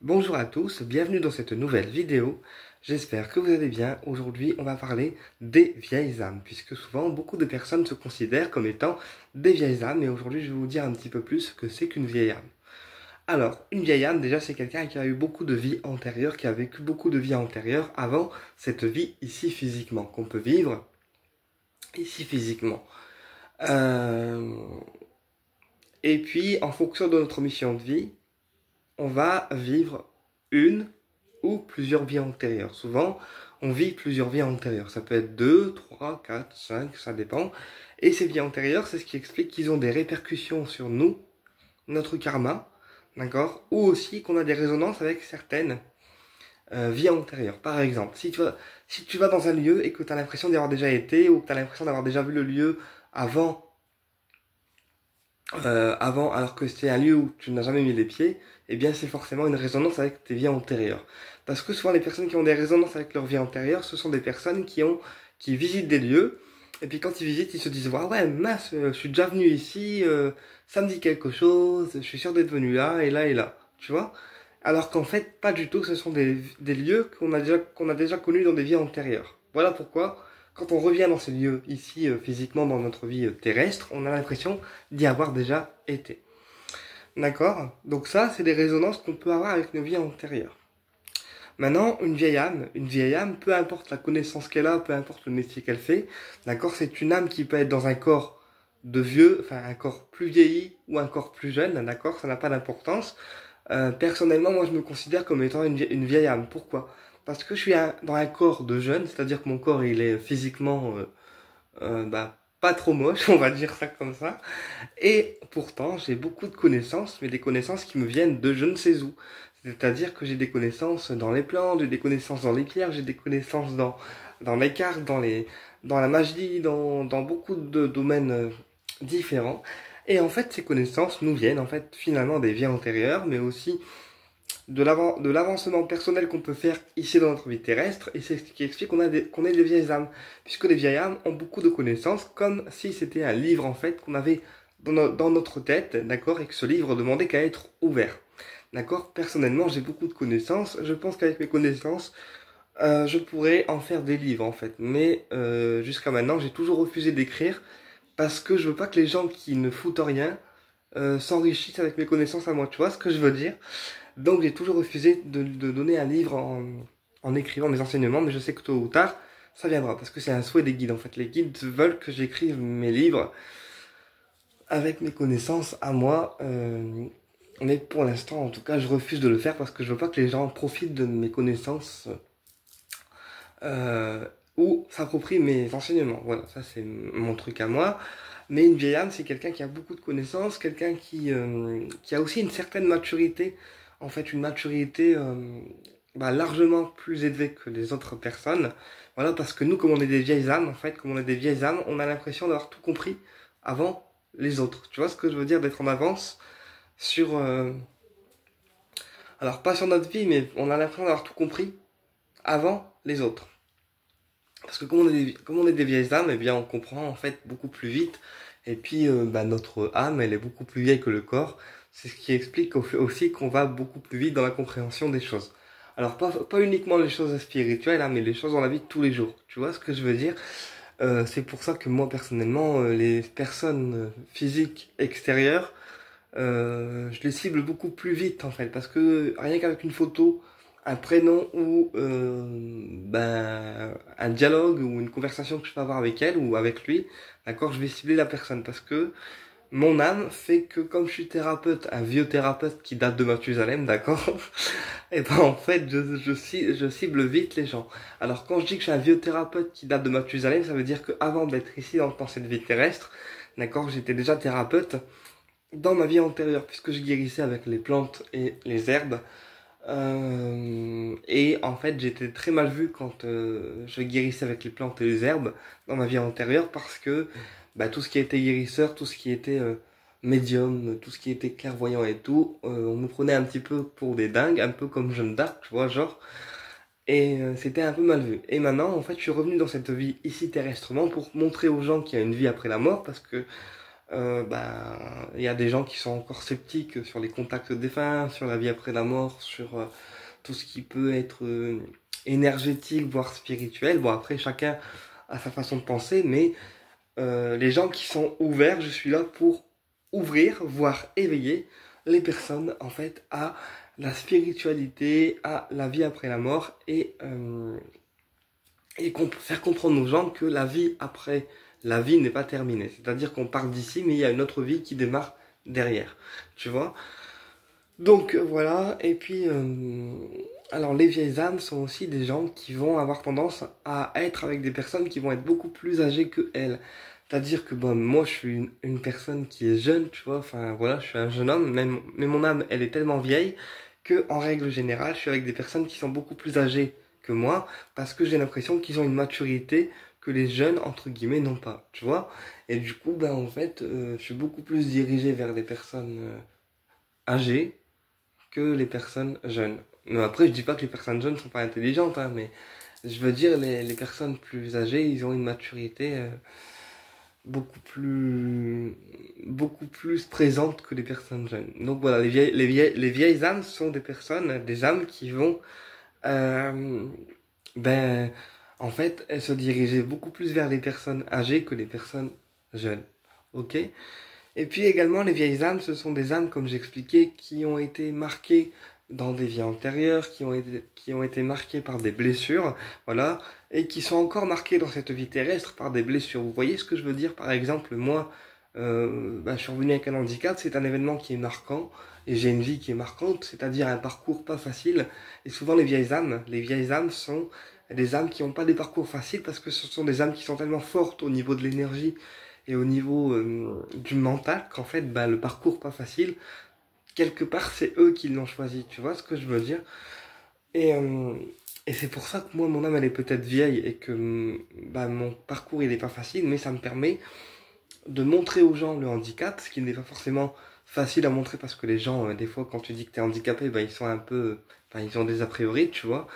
Bonjour à tous, bienvenue dans cette nouvelle vidéo. J'espère que vous allez bien. Aujourd'hui, on va parler des vieilles âmes, puisque souvent, beaucoup de personnes se considèrent comme étant des vieilles âmes, et aujourd'hui, je vais vous dire un petit peu plus ce que c'est qu'une vieille âme. Alors, une vieille âme, déjà, c'est quelqu'un qui a eu beaucoup de vies antérieures, qui a vécu beaucoup de vies antérieures avant cette vie ici physiquement, qu'on peut vivre ici physiquement. Euh, Et puis, en fonction de notre mission de vie, on va vivre une ou plusieurs vies antérieures. Souvent, on vit plusieurs vies antérieures. Ça peut être 2, 3, 4, 5, ça dépend. Et ces vies antérieures, c'est ce qui explique qu'ils ont des répercussions sur nous, notre karma, d'accord? Ou aussi qu'on a des résonances avec certaines vies antérieures. Par exemple, si tu vas dans un lieu et que tu as l'impression d'y avoir déjà été, ou que tu as l'impression d'avoir déjà vu le lieu avant alors que c'est un lieu où tu n'as jamais mis les pieds, eh bien c'est forcément une résonance avec tes vies antérieures. Parce que souvent les personnes qui ont des résonances avec leur vie antérieure, ce sont des personnes qui visitent des lieux, et puis quand ils visitent, ils se disent ah ouais mince, je suis déjà venu ici, ça me dit quelque chose, je suis sûr d'être venu là et là et là, tu vois. Alors qu'en fait pas du tout, ce sont des lieux qu'on a déjà connus dans des vies antérieures. Voilà pourquoi quand on revient dans ces lieux ici physiquement dans notre vie terrestre, on a l'impression d'y avoir déjà été. D'accord? Donc ça, c'est des résonances qu'on peut avoir avec nos vies antérieures. Maintenant, une vieille âme, peu importe la connaissance qu'elle a, peu importe le métier qu'elle fait, d'accord, c'est une âme qui peut être dans un corps de vieux, enfin un corps plus vieilli ou un corps plus jeune, d'accord, ça n'a pas d'importance. Personnellement, moi je me considère comme étant une vieille âme. Pourquoi? Parce que je suis dans un corps de jeune, c'est-à-dire que mon corps il est physiquement pas trop moche, on va dire ça comme ça. Et pourtant, j'ai beaucoup de connaissances, mais des connaissances qui me viennent de je ne sais où. C'est-à-dire que j'ai des connaissances dans les plantes, j'ai des connaissances dans les pierres, j'ai des connaissances dans les cartes, dans la magie, dans beaucoup de domaines différents. Et en fait, ces connaissances nous viennent en fait finalement des vies antérieures, mais aussi de l'avancement personnel qu'on peut faire ici dans notre vie terrestre, et c'est ce qui explique qu'on est des vieilles âmes, puisque les vieilles âmes ont beaucoup de connaissances, comme si c'était un livre en fait qu'on avait dans notre tête, d'accord, et que ce livre demandait qu'à être ouvert. D'accord? Personnellement, j'ai beaucoup de connaissances. Je pense qu'avec mes connaissances, je pourrais en faire des livres en fait. Mais jusqu'à maintenant, j'ai toujours refusé d'écrire parce que je veux pas que les gens qui ne foutent rien s'enrichissent avec mes connaissances à moi. Tu vois ce que je veux dire? Donc j'ai toujours refusé de donner un livre en écrivant mes enseignements, mais je sais que tôt ou tard, ça viendra, parce que c'est un souhait des guides. En fait, les guides veulent que j'écrive mes livres avec mes connaissances à moi. Mais pour l'instant, en tout cas, je refuse de le faire parce que je veux pas que les gens profitent de mes connaissances euh, ou s'approprient mes enseignements. Voilà, ça c'est mon truc à moi. Mais une vieille âme, c'est quelqu'un qui a beaucoup de connaissances, quelqu'un qui a aussi une certaine maturité, en fait une maturité largement plus élevée que les autres personnes. Voilà, parce que nous, comme on est des vieilles âmes, en fait, comme on est des vieilles âmes, on a l'impression d'avoir tout compris avant les autres. Tu vois ce que je veux dire, d'être en avance sur... alors pas sur notre vie, mais on a l'impression d'avoir tout compris avant les autres. Parce que comme on est des vieilles âmes, eh bien on comprend en fait beaucoup plus vite. Et puis notre âme, elle est beaucoup plus vieille que le corps. C'est ce qui explique aussi qu'on va beaucoup plus vite dans la compréhension des choses. Alors pas uniquement les choses spirituelles, hein, mais les choses dans la vie de tous les jours. Tu vois ce que je veux dire? C'est pour ça que moi personnellement, les personnes physiques extérieures, je les cible beaucoup plus vite en fait, parce que rien qu'avec une photo, un prénom ou un dialogue ou une conversation que je peux avoir avec elle ou avec lui, d'accord, je vais cibler la personne parce que mon âme fait que comme je suis thérapeute, un vieux thérapeute qui date de Mathusalem, d'accord, et ben en fait je cible vite les gens. Alors quand je dis que je suis un vieux thérapeute qui date de Mathusalem, ça veut dire que avant d'être ici dans cette vie terrestre, d'accord, j'étais déjà thérapeute dans ma vie antérieure, puisque je guérissais avec les plantes et les herbes. Et en fait, j'étais très mal vu quand je guérissais avec les plantes et les herbes dans ma vie antérieure, parce que tout ce qui était guérisseur, tout ce qui était médium, tout ce qui était clairvoyant et tout, on nous prenait un petit peu pour des dingues, un peu comme Jeanne d'Arc, tu vois, genre. Et c'était un peu mal vu. Et maintenant, en fait, je suis revenu dans cette vie ici terrestrement pour montrer aux gens qu'il y a une vie après la mort, parce que Il y a des gens qui sont encore sceptiques sur les contacts défunts, sur la vie après la mort, sur tout ce qui peut être énergétique, voire spirituel. Bon, après, chacun a sa façon de penser, mais les gens qui sont ouverts, je suis là pour ouvrir, voire éveiller les personnes, en fait, à la spiritualité, à la vie après la mort et faire comprendre aux gens que la vie après la vie n'est pas terminée. C'est-à-dire qu'on part d'ici, mais il y a une autre vie qui démarre derrière. Tu vois? Donc voilà, et puis alors les vieilles âmes sont aussi des gens qui vont avoir tendance à être avec des personnes qui vont être beaucoup plus âgées que elles. C'est-à-dire que bon, moi je suis une personne qui est jeune, tu vois, enfin voilà, je suis un jeune homme, même, mais mon âme elle est tellement vieille que en règle générale je suis avec des personnes qui sont beaucoup plus âgées que moi parce que j'ai l'impression qu'ils ont une maturité que les jeunes entre guillemets n'ont pas, tu vois. Et du coup, ben en fait, je suis beaucoup plus dirigé vers des personnes âgées que les personnes jeunes. Mais après, je dis pas que les personnes jeunes sont pas intelligentes, hein, mais je veux dire, les personnes plus âgées, ils ont une maturité beaucoup plus, beaucoup plus présente que les personnes jeunes. Donc voilà, les vieilles âmes sont des personnes, des âmes qui vont, euh, ben, en fait, elles se diriger beaucoup plus vers les personnes âgées que les personnes jeunes. Ok? Et puis également, les vieilles âmes, ce sont des âmes, comme j'expliquais, qui ont été marquées dans des vies antérieures, qui ont été marquées par des blessures, voilà, et qui sont encore marquées dans cette vie terrestre par des blessures. Vous voyez ce que je veux dire? Par exemple, moi, je suis revenu avec un handicap, c'est un événement qui est marquant, et j'ai une vie qui est marquante, c'est-à-dire un parcours pas facile. Et souvent, les vieilles âmes sont des âmes qui n'ont pas des parcours faciles parce que ce sont des âmes qui sont tellement fortes au niveau de l'énergie et au niveau du mental qu'en fait le parcours pas facile quelque part c'est eux qui l'ont choisi, tu vois ce que je veux dire. Et, euh, et c'est pour ça que moi mon âme elle est peut-être vieille et que mon parcours il est pas facile, mais ça me permet de montrer aux gens le handicap, ce qui n'est pas forcément facile à montrer parce que les gens des fois quand tu dis que tu es handicapé ils sont un peu, enfin ils ont des a priori, tu vois.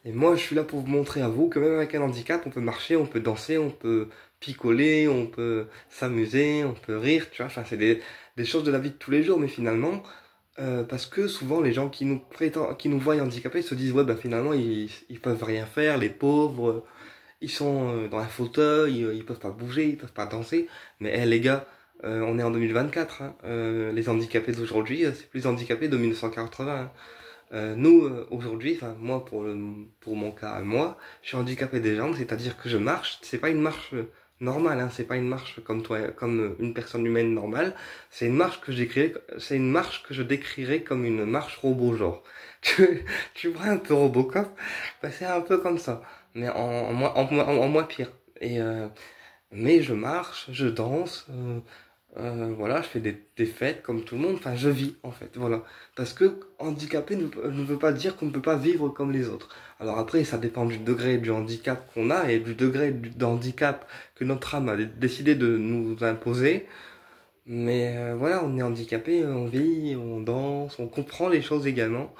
Et moi, je suis là pour vous montrer à vous que même avec un handicap, on peut marcher, on peut danser, on peut picoler, on peut s'amuser, on peut rire, tu vois. Enfin, c'est des choses de la vie de tous les jours, mais finalement, parce que souvent les gens qui nous voient handicapés se disent, ouais, bah finalement, ils peuvent rien faire, les pauvres, ils sont dans un fauteuil, ils peuvent pas bouger, ils peuvent pas danser. Mais les gars, on est en 2024, hein, les handicapés d'aujourd'hui, c'est plus les handicapés de 1980. Hein. Nous, aujourd'hui, enfin moi pour mon cas, moi, je suis handicapé des jambes, c'est-à-dire que je marche. C'est pas une marche normale, hein, c'est pas une marche comme toi, comme une personne humaine normale. C'est une marche que je décrirais comme une marche robot, genre. Tu vois un peu Robocop, bah, c'est un peu comme ça, mais en moins pire. Mais je marche, je danse. Voilà, je fais des fêtes comme tout le monde, enfin je vis en fait, voilà. Parce que handicapé ne veut pas dire qu'on ne peut pas vivre comme les autres. Alors après, ça dépend du degré du handicap qu'on a et du degré de handicap que notre âme a décidé de nous imposer. Mais voilà, on est handicapé, on vit, on danse, on comprend les choses également.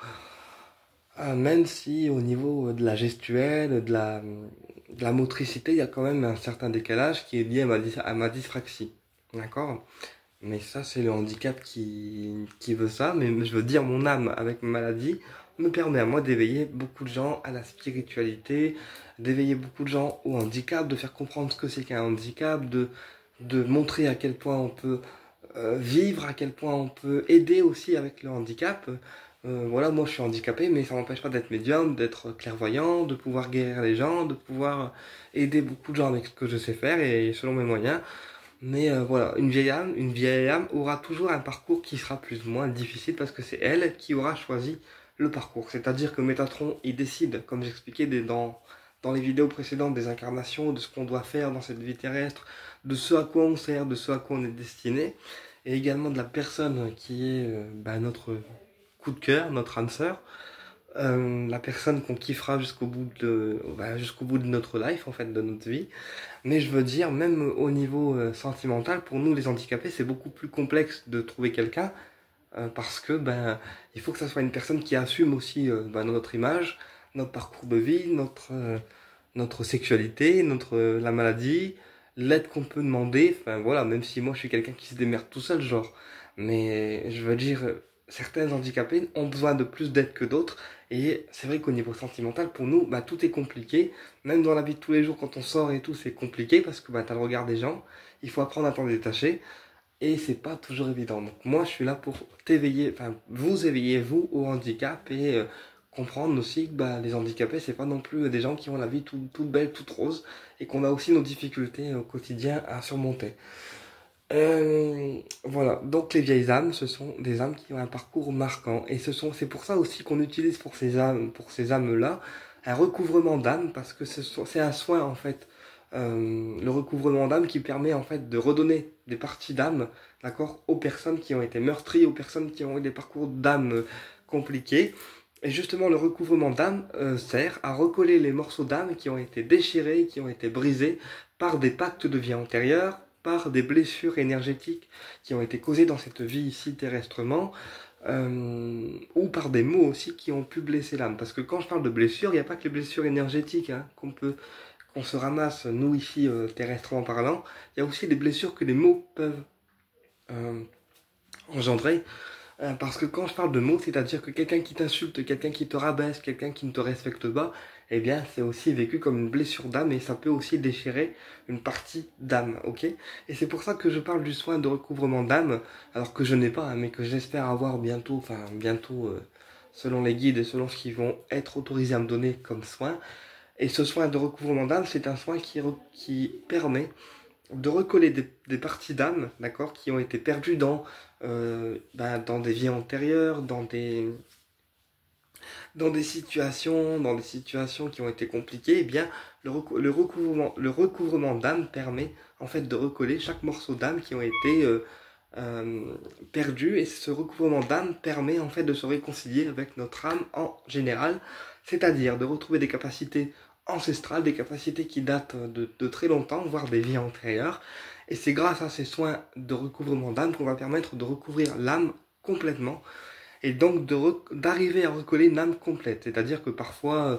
Même si au niveau de la gestuelle, de la motricité, il y a quand même un certain décalage qui est lié à ma dyspraxie. D'accord? Mais ça, c'est le handicap qui veut ça. Mais je veux dire, mon âme, avec ma maladie, me permet à moi d'éveiller beaucoup de gens à la spiritualité, d'éveiller beaucoup de gens au handicap, de faire comprendre ce que c'est qu'un handicap, de montrer à quel point on peut vivre, à quel point on peut aider aussi avec le handicap. Voilà, moi je suis handicapé, mais ça m'empêche pas d'être médium, d'être clairvoyant, de pouvoir guérir les gens, de pouvoir aider beaucoup de gens avec ce que je sais faire et selon mes moyens. Mais voilà, une vieille âme aura toujours un parcours qui sera plus ou moins difficile parce que c'est elle qui aura choisi le parcours. C'est-à-dire que Métatron, il décide, comme j'expliquais dans les vidéos précédentes, des incarnations, de ce qu'on doit faire dans cette vie terrestre, de ce à quoi on sert, de ce à quoi on est destiné, et également de la personne qui est notre coup de cœur, notre âme sœur, la personne qu'on kiffera jusqu'au bout de notre life, en fait, de notre vie. Mais je veux dire, même au niveau sentimental, pour nous les handicapés, c'est beaucoup plus complexe de trouver quelqu'un parce que il faut que ça soit une personne qui assume aussi notre image, notre parcours de vie, notre sexualité, la maladie, l'aide qu'on peut demander, enfin voilà, même si moi je suis quelqu'un qui se démerde tout seul, genre, mais je veux dire, certains handicapés ont besoin de plus d'aide que d'autres, et c'est vrai qu'au niveau sentimental, pour nous, bah, tout est compliqué, même dans la vie de tous les jours, quand on sort et tout, c'est compliqué, parce que bah, t'as le regard des gens, il faut apprendre à t'en détacher, et c'est pas toujours évident. Donc moi, je suis là pour t'éveiller, enfin, vous éveiller, vous, au handicap, et comprendre aussi que bah, les handicapés, c'est pas non plus des gens qui ont la vie toute belle, toute rose, et qu'on a aussi nos difficultés au quotidien à surmonter. Voilà, donc les vieilles âmes, ce sont des âmes qui ont un parcours marquant, et c'est pour ça aussi qu'on utilise pour ces âmes-là, un recouvrement d'âme, parce que c'est un soin en fait, le recouvrement d'âme qui permet en fait de redonner des parties d'âme, d'accord, aux personnes qui ont été meurtries, aux personnes qui ont eu des parcours d'âme compliqués. Et justement, le recouvrement d'âme sert à recoller les morceaux d'âme qui ont été déchirés, qui ont été brisés par des pactes de vie antérieure, par des blessures énergétiques qui ont été causées dans cette vie ici terrestrement, ou par des mots aussi qui ont pu blesser l'âme. Parce que quand je parle de blessures, il n'y a pas que les blessures énergétiques hein, qu'on se ramasse, nous ici terrestrement parlant, il y a aussi des blessures que les mots peuvent euh, engendrer. Parce que quand je parle de mots, c'est-à-dire que quelqu'un qui t'insulte, quelqu'un qui te rabaisse, quelqu'un qui ne te respecte pas, eh bien, c'est aussi vécu comme une blessure d'âme et ça peut aussi déchirer une partie d'âme, ok? Et c'est pour ça que je parle du soin de recouvrement d'âme, alors que je n'ai pas, hein, mais que j'espère avoir bientôt, selon les guides et selon ce qu'ils vont être autorisés à me donner comme soin. Et ce soin de recouvrement d'âme, c'est un soin qui permet de recoller des parties d'âme, d'accord, qui ont été perdues dans des vies antérieures, dans des situations qui ont été compliquées, eh bien, le recouvrement d'âme permet en fait de recoller chaque morceau d'âme qui ont été perdus, et ce recouvrement d'âme permet en fait de se réconcilier avec notre âme en général, c'est-à-dire de retrouver des capacités ancestrales, des capacités qui datent de très longtemps, voire des vies antérieures, et c'est grâce à ces soins de recouvrement d'âme qu'on va permettre de recouvrir l'âme complètement, et donc d'arriver à recoller une âme complète. C'est-à-dire que parfois,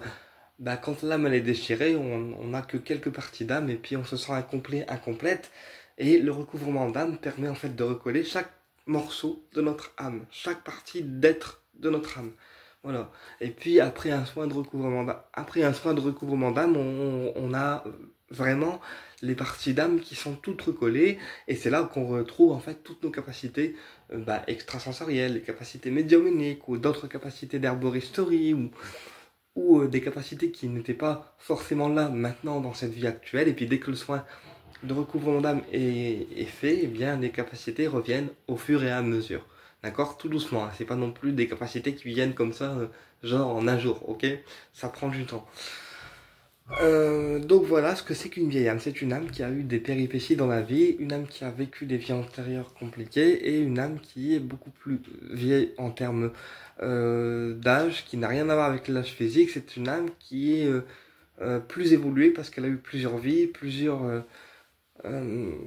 bah, quand l'âme elle est déchirée, on n'a que quelques parties d'âme et puis on se sent incomplet, incomplète. Et le recouvrement d'âme permet en fait de recoller chaque morceau de notre âme, chaque partie d'être de notre âme. Voilà. Et puis après un soin de recouvrement d'âme, on a vraiment les parties d'âme qui sont toutes recollées, et c'est là qu'on retrouve en fait toutes nos capacités extrasensorielles, les capacités médiumniques ou d'autres capacités d'herboristerie ou des capacités qui n'étaient pas forcément là maintenant dans cette vie actuelle. Et puis dès que le soin de recouvrement d'âme est fait, eh bien les capacités reviennent au fur et à mesure. D'accord? Tout doucement, hein. C'est pas non plus des capacités qui viennent comme ça, genre en un jour, ok? Ça prend du temps. Donc voilà ce que c'est qu'une vieille âme. C'est une âme qui a eu des péripéties dans la vie, une âme qui a vécu des vies antérieures compliquées, et une âme qui est beaucoup plus vieille en termes d'âge, qui n'a rien à voir avec l'âge physique. C'est une âme qui est plus évoluée parce qu'elle a eu plusieurs vies, plusieurs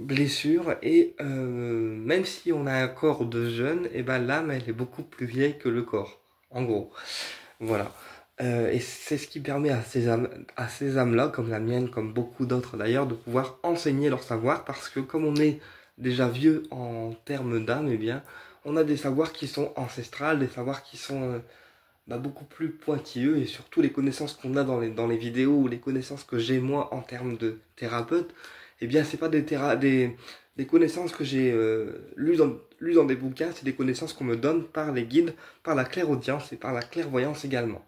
blessures, et même si on a un corps de jeune, et ben l'âme elle est beaucoup plus vieille que le corps, en gros. Voilà. Et c'est ce qui permet à ces âmes-là, comme la mienne, comme beaucoup d'autres d'ailleurs, de pouvoir enseigner leur savoir, parce que comme on est déjà vieux en termes d'âme, eh bien, on a des savoirs qui sont ancestrales, des savoirs qui sont beaucoup plus pointilleux, et surtout les connaissances qu'on a dans les vidéos, ou les connaissances que j'ai moi en termes de thérapeute, eh bien, c'est pas des connaissances que j'ai lues dans des bouquins, c'est des connaissances qu'on me donne par les guides, par la clairaudience et par la clairvoyance également.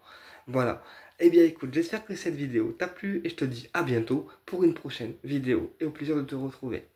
Voilà. Eh bien écoute, j'espère que cette vidéo t'a plu et je te dis à bientôt pour une prochaine vidéo et au plaisir de te retrouver.